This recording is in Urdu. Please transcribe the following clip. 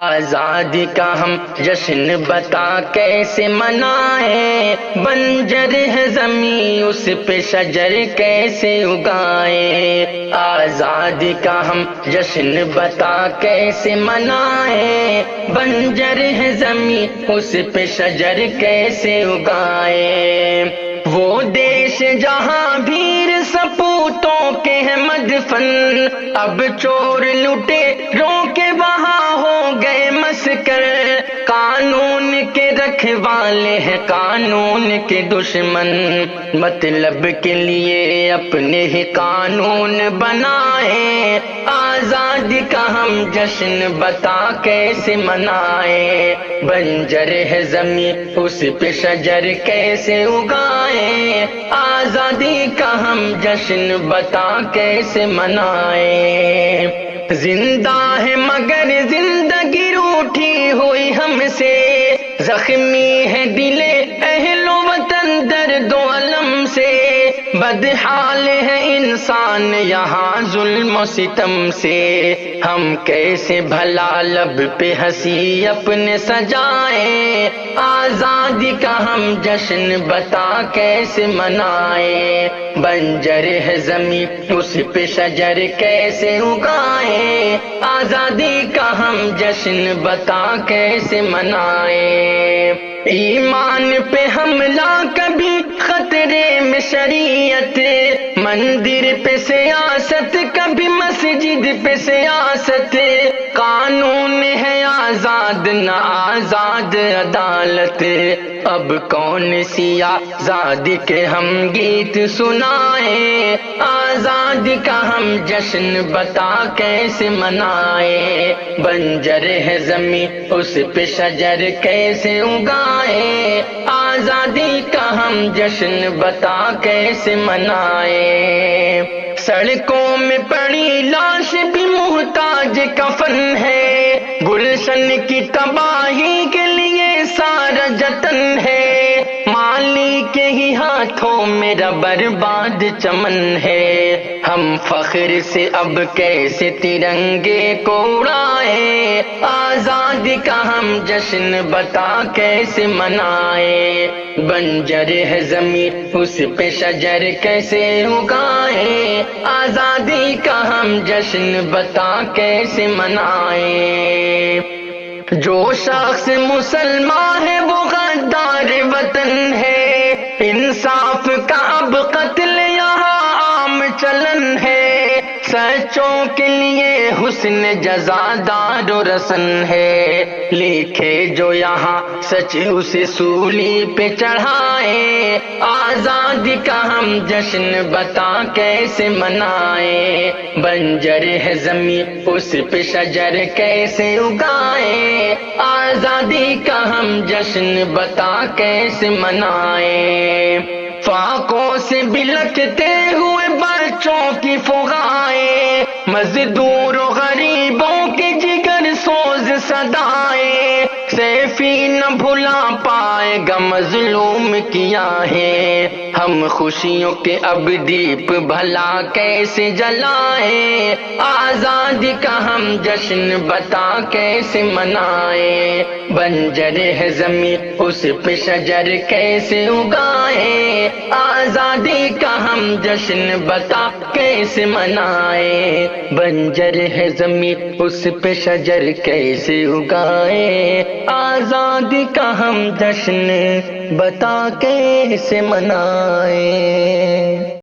آزادی کا ہم جشن بتا کیسے منائیں، بنجر ہے زمین اس پہ شجر کیسے اگائیں۔ آزادی کا ہم جشن بتا کیسے منائیں، بنجر ہے زمین اس پہ شجر کیسے اگائیں۔ وہ دیش جہاں بھیر سپوتوں کے ہیں مدفن، اب چور لٹے رو کے وہاں ہو گئے مسکر۔ قانون کے رکھوالے ہیں قانون کے دشمن، مطلب کے لیے اپنے ہی قانون بنائیں۔ آزادی کا ہم جشن بتا کیسے منائیں، بنجر ہے زمین اس پہ شجر کیسے اگائیں۔ آزادی کا ہم جشن بتا کیسے منائیں۔ زندہ ہے مگر زندگی روٹھی ہوئی ہم سے، زخمی ہے دل اہل وطن درد و الم سے۔ بدحال ہے انسان یہاں ظلم و ستم سے، ہم کیسے بھلا لب پہ ہنسی اپنے سجائیں۔ آزادی کا ہم جشن بتا کیسے منائیں، بنجر ہے زمین اس پہ شجر کیسے اگائیں۔ آزادی کا ہم جشن بتا کیسے منائیں۔ ایمان پہ حملہ کبھی خطرے میں شریعت، مندر پہ سیاست کبھی مسجد پہ سیاست۔ قانون ہے آزاد نہ آزاد عدالت، اب کون سی آزادی کے ہم گیت سنائیں۔ آزادی کا ہم جشن بتا کیسے منائیں، بنجر ہے زمین اس پہ شجر کیسے اگائیں۔ آزادی کا ہم جشن بتا کیسے منائیں۔ سڑکوں میں پڑی لاش بھی محتاج کفن ہے، گلشن کی تباہی کے لیے سارا جتن ہے۔ مالی کے ہی ہاتھوں میرا برباد چمن ہے، ہم فخر سے اب کیسے ترنگے کو اڑائیں۔ آزادی کا ہم جشن بتا کیسے منائیں، بنجر ہے زمین اس پہ شجر کیسے اگائیں۔ آزادی کا ہم جشن بتا کیسے منائیں۔ جو شخص مسلمان ہے وہ غدار وطن ہے، انصاف کا اب قتل یہاں عام چلن ہے۔ سچوں کے لیے حسن جزا دار و رسن ہے، لکھے جو یہاں سچ اسے سولی پہ چڑھائیں۔ آزادی کا ہم جشن بتا کیسے منائیں، بنجر ہے زمین اس پہ شجر کیسے اگائیں۔ آزادی کا ہم جشن بتا کیسے منائیں۔ فاقوں سے بلکتے ہوئے بچوں کی فغائیں، مزدور و غریبوں کے جگر سوز صدائیں۔ سیفی نہ بھلا پائے گا مظلوم کیا ہے، ہم خوشیوں کے اب دیپ بھلا کیسے جلائیں۔ آزادی کا ہم جشن بتا کیسے منائیں، بنجر ہے زمین اس پہ شجر کیسے اگائیں۔ آزادی کا ہم جشن بتا کیسے منائیں، بنجر ہے زمین اس پہ شجر کیسے اگائیں۔ آزادی کا ہم جشن بتا کیسے منائیں۔